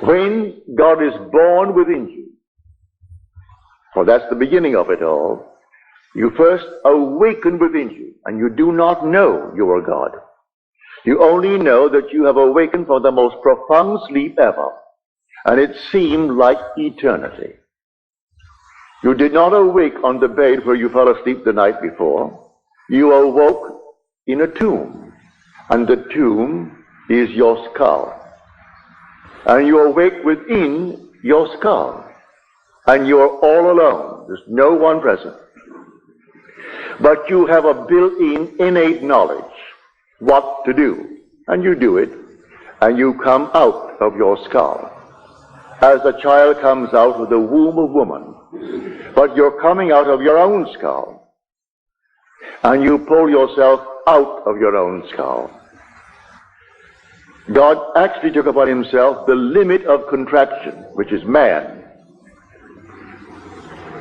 When God is born within you, for that's the beginning of it all, you first awaken within you, and you do not know you are God. You only know that you have awakened from the most profound sleep ever, and it seemed like eternity. You did not awake on the bed where you fell asleep the night before. You awoke in a tomb, and the tomb is your skull. And you awake within your skull, and you are all alone. There's no one present. But you have a built-in innate knowledge what to do, and you do it, and you come out of your skull as a child comes out of the womb of woman. But you're coming out of your own skull, and you pull yourself out of your own skull. God actually took upon himself the limit of contraction, which is man.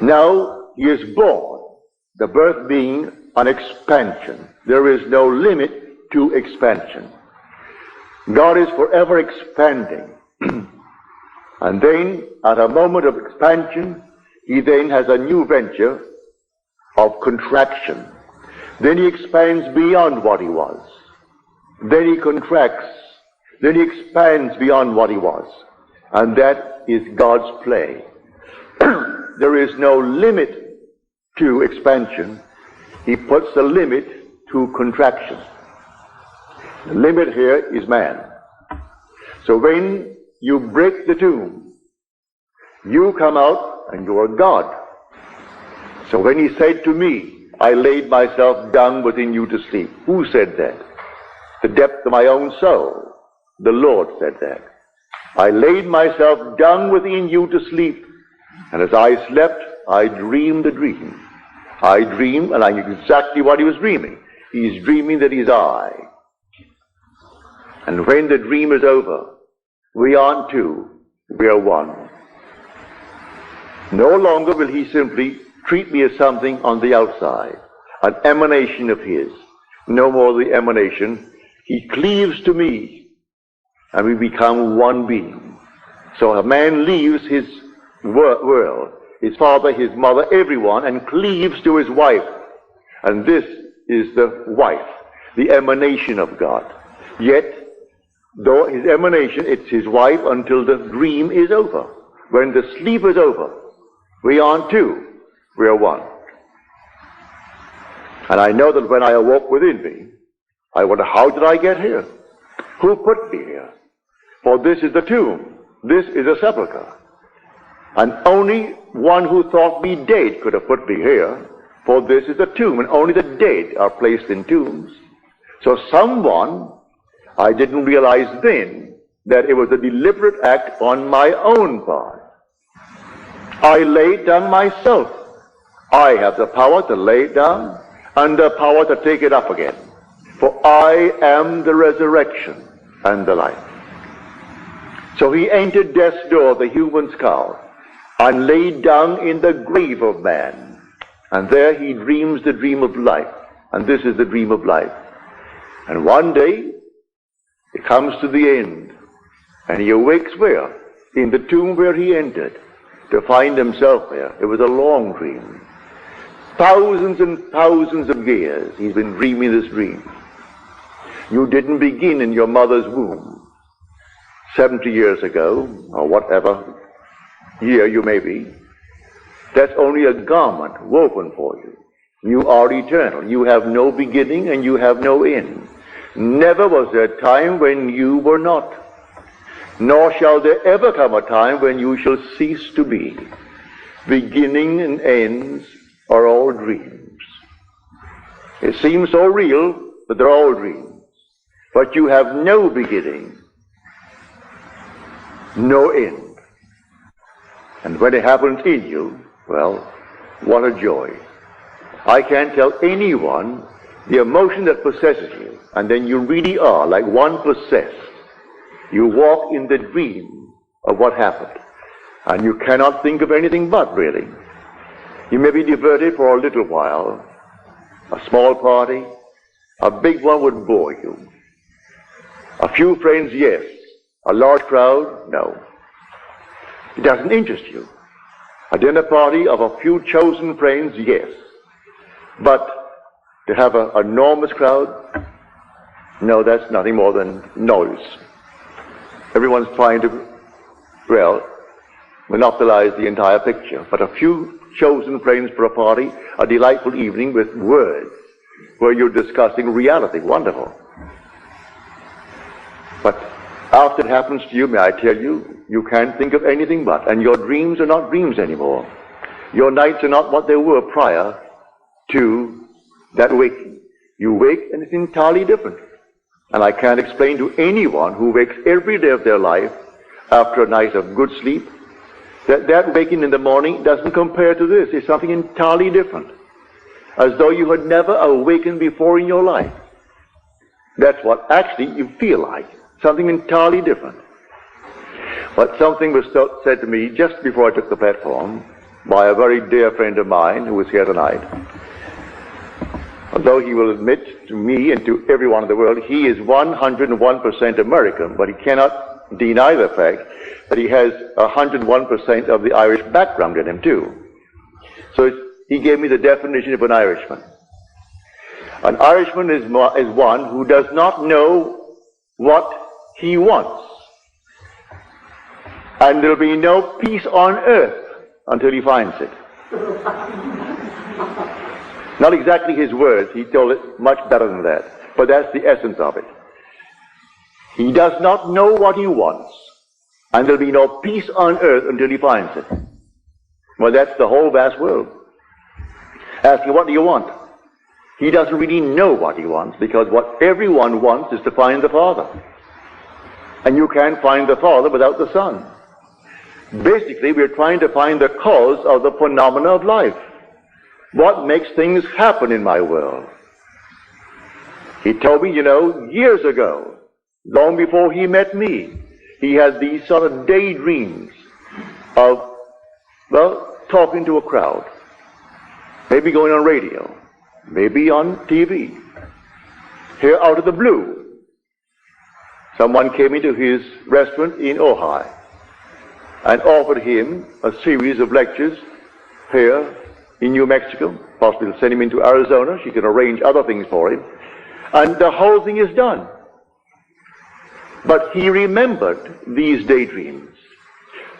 Now he is born, the birth being an expansion. There is no limit to expansion. God is forever expanding. And then, at a moment of expansion, he then has a new venture of contraction. Then he expands beyond what he was. Then he contracts. Then he expands beyond what he was. And that is God's play. There is no limit to expansion. He puts a limit to contraction. The limit here is man. So when you break the tomb, you come out and you are God. So when he said to me, I laid myself down within you to sleep. Who said that? The depth of my own soul. The Lord said that. I laid myself down within you to sleep. And as I slept, I dreamed a dream. I dreamed, and I knew exactly what he was dreaming. He's dreaming that he's I. And when the dream is over, we aren't two, we are one. No longer will he simply treat me as something on the outside, an emanation of his. No more the emanation. He cleaves to me, and we become one being. So a man leaves his world, his father, his mother, everyone, and cleaves to his wife. And this is the wife, the emanation of God. Yet, though his emanation, it's his wife until the dream is over. When the sleep is over, we aren't two, we are one. And I know that when I awoke within me, I wonder, how did I get here? Who put me here? For this is the tomb. This is a sepulchre. And only one who thought me dead could have put me here, for this is a tomb, and only the dead are placed in tombs. So someone, I didn't realize then that it was a deliberate act on my own part. I laid down myself. I have the power to lay it down and the power to take it up again. For I am the resurrection and the life. So he entered death's door, the human skull, and laid down in the grave of man. And there he dreams the dream of life. And this is the dream of life. And one day, it comes to the end, and he awakes where? In the tomb where he entered, to find himself there. It was a long dream. Thousands and thousands of years he's been dreaming this dream. You didn't begin in your mother's womb 70 years ago, or whatever year you may be. That's only a garment woven for you. You are eternal. You have no beginning and you have no end. Never was there a time when you were not, nor shall there ever come a time when you shall cease to be. Beginning and ends are all dreams. It seems so real, but they're all dreams. But you have no beginning, no end. And when it happens in you, well, what a joy. I can't tell anyone the emotion that possesses you, and then you really are like one possessed. You walk in the dream of what happened, and you cannot think of anything but, really. You may be diverted for a little while. A small party, a big one would bore you. A few friends, yes. A large crowd, no. It doesn't interest you. A dinner party of a few chosen friends, yes. But to have an enormous crowd, no, that's nothing more than noise. Everyone's trying to, well, monopolize the entire picture. But a few chosen friends for a party, a delightful evening with words, where you're discussing reality, wonderful. But after it happens to you, may I tell you, you can't think of anything but, and your dreams are not dreams anymore. Your nights are not what they were prior to that waking. You wake and it's entirely different. And I can't explain to anyone who wakes every day of their life after a night of good sleep, that waking in the morning doesn't compare to this. It's something entirely different. As though you had never awakened before in your life. That's what actually you feel like. Something entirely different. But something was said to me just before I took the platform by a very dear friend of mine who was here tonight. Although he will admit to me and to everyone in the world, he is 101% American, but he cannot deny the fact that he has 101% of the Irish background in him too. So he gave me the definition of an Irishman. An Irishman is one who does not know what he wants. And there'll be no peace on earth until he finds it. Not exactly his words, he told it much better than that. But that's the essence of it. He does not know what he wants, and there'll be no peace on earth until he finds it. Well, that's the whole vast world. Ask him, what do you want? He doesn't really know what he wants, because what everyone wants is to find the Father. And you can't find the Father without the Son. Basically, we're trying to find the cause of the phenomena of life. What makes things happen in my world? He told me, years ago, long before he met me, he had these sort of daydreams of, talking to a crowd. Maybe going on radio. Maybe on TV. Here out of the blue, someone came into his restaurant in Ojai and offered him a series of lectures here in New Mexico. Possibly send him into Arizona. She can arrange other things for him. And the whole thing is done. But he remembered these daydreams.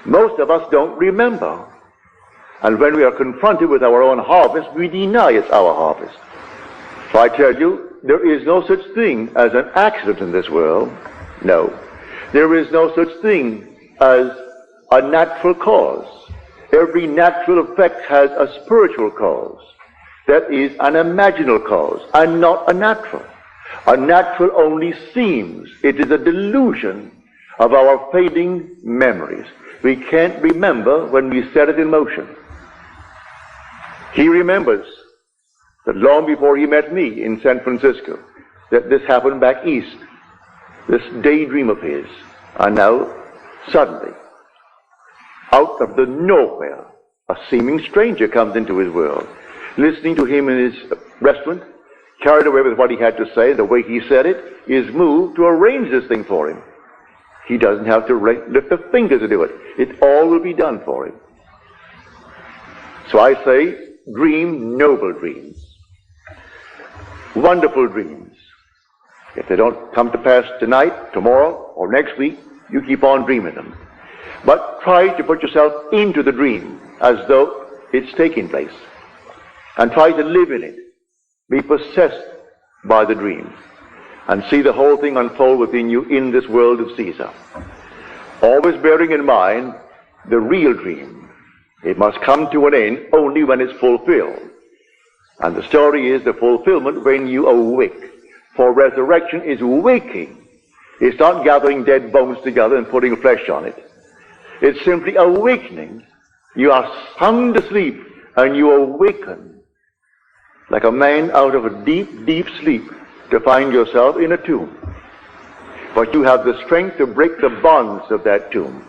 Most of us don't remember. And when we are confronted with our own harvest, we deny it's our harvest. So I tell you, there is no such thing as an accident in this world. No. There is no such thing as a natural cause. Every natural effect has a spiritual cause. That is an imaginal cause, and not a natural. A natural only seems. It is a delusion of our fading memories. We can't remember when we set it in motion. He remembers that long before he met me in San Francisco, that this happened back east, this daydream of his. And now, suddenly, out of the nowhere, a seeming stranger comes into his world, listening to him in his restaurant, carried away with what he had to say, the way he said it, is moved to arrange this thing for him. He doesn't have to lift a finger to do it. It all will be done for him. So I say, dream noble dreams. Wonderful dreams. If they don't come to pass tonight, tomorrow, or next week, you keep on dreaming them. But try to put yourself into the dream as though it's taking place. And try to live in it. Be possessed by the dream. And see the whole thing unfold within you in this world of Caesar. Always bearing in mind the real dream. It must come to an end only when it's fulfilled. And the story is the fulfillment when you awake. For resurrection is waking. It's not gathering dead bones together and putting flesh on it. It's simply awakening. You are sung to sleep and you awaken like a man out of a deep, deep sleep to find yourself in a tomb. But you have the strength to break the bonds of that tomb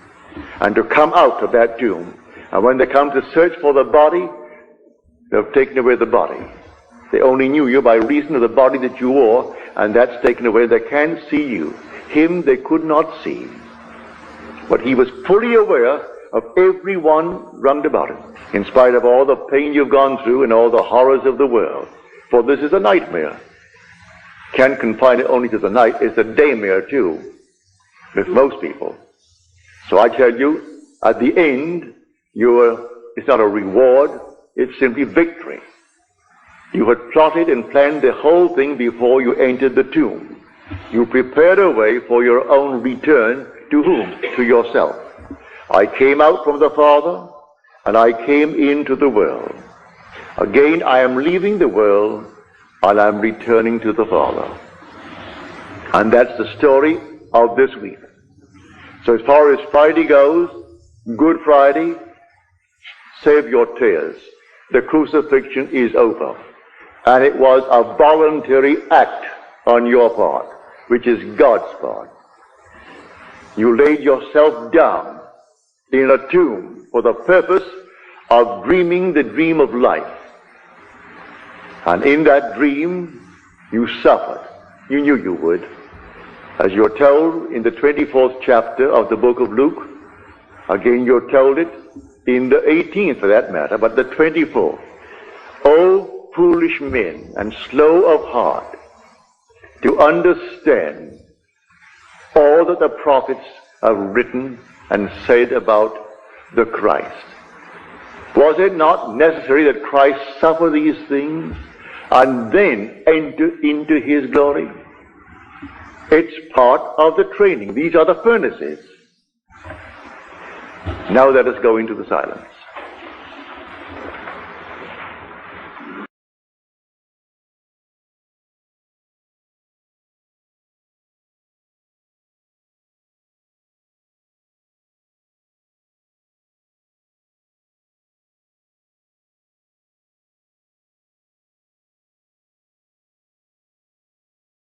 and to come out of that tomb. And when they come to search for the body, they've taken away the body. They only knew you by reason of the body that you wore, and that's taken away. They can't see you. Him they could not see. But he was fully aware of everyone round about him, in spite of all the pain you've gone through and all the horrors of the world. For this is a nightmare. Can't confine it only to the night, it's a daymare too, with most people. So I tell you, at the end, it's not a reward, it's simply victory. You had plotted and planned the whole thing before you entered the tomb. You prepared a way for your own return to whom? To yourself. I came out from the Father, and I came into the world. Again, I am leaving the world, and I am returning to the Father. And that's the story of this week. So as far as Friday goes, Good Friday, save your tears. The crucifixion is over. And it was a voluntary act on your part, which is God's part. You laid yourself down in a tomb for the purpose of dreaming the dream of life. And in that dream, you suffered. You knew you would. As you're told in the 24th chapter of the book of Luke, again you're told it in the 18th for that matter, but the 24th. O foolish men and slow of heart to understand all that the prophets have written and said about the Christ. Was it not necessary that Christ suffer these things and then enter into his glory? It's part of the training. These are the furnaces. Now let us go into the silence.